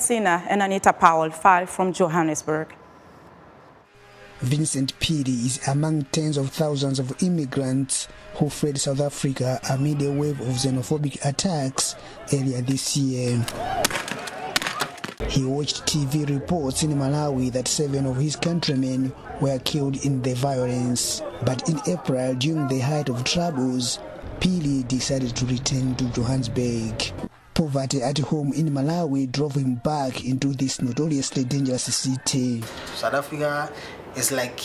Masina and Anita Powell file from Johannesburg. Vincent Piri is among tens of thousands of immigrants who fled South Africa amid a wave of xenophobic attacks earlier this year. He watched TV reports in Malawi that 7 of his countrymen were killed in the violence. But in April, during the height of troubles, Pili decided to return to Johannesburg. Poverty at home in Malawi drove him back into this notoriously dangerous city. South Africa is like,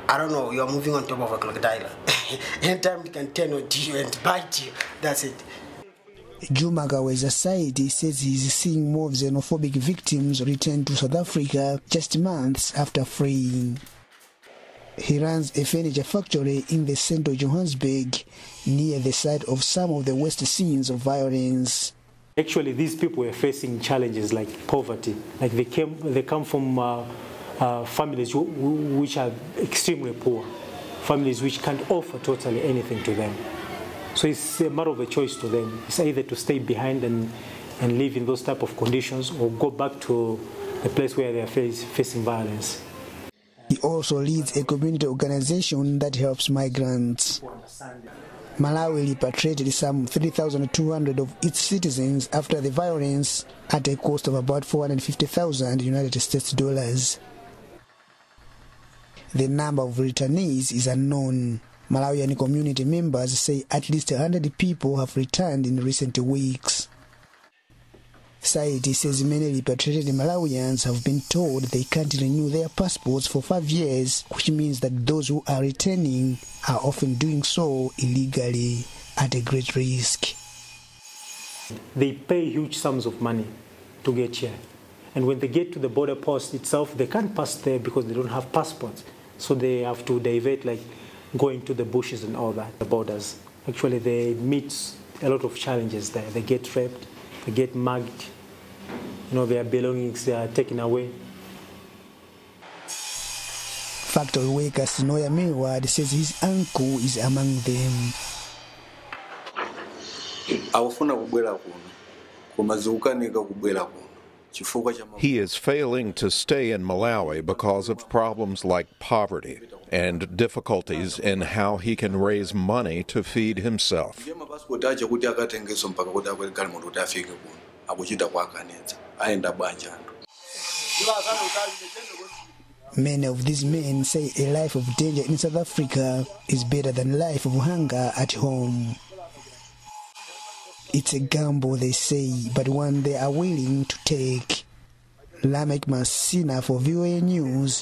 I don't know, you're moving on top of a crocodile. Anytime it can turn on you and bite you, that's it. Juma Gaweza Saidi says he's seeing more xenophobic victims return to South Africa just months after fleeing. He runs a furniture factory in the centre of Johannesburg, near the site of some of the worst scenes of violence. Actually, these people were facing challenges like poverty. Like they come from families which are extremely poor, families which can't offer totally anything to them. So it's a matter of a choice to them. It's either to stay behind and live in those type of conditions, or go back to the place where they are facing violence. He also leads a community organization that helps migrants. Malawi repatriated some 3,200 of its citizens after the violence at a cost of about $450,000 United States dollars. The number of returnees is unknown. Malawian community members say at least 100 people have returned in recent weeks. Saidi says many repatriated Malawians have been told they can't renew their passports for 5 years, which means that those who are returning are often doing so illegally at a great risk. They pay huge sums of money to get here. And when they get to the border post itself, they can't pass there because they don't have passports. So they have to divert, like going to the bushes and all that, the borders. Actually, they meet a lot of challenges there. They get raped, they get mugged, their belongings are taken away. Factory worker Sinoya Mewad says his uncle is among them. He is failing to stay in Malawi because of problems like poverty and difficulties in how he can raise money to feed himself. Many of these men say a life of danger in South Africa is better than life of hunger at home. It's a gamble, they say, but one they are willing to take. Lamek Masina for VOA News.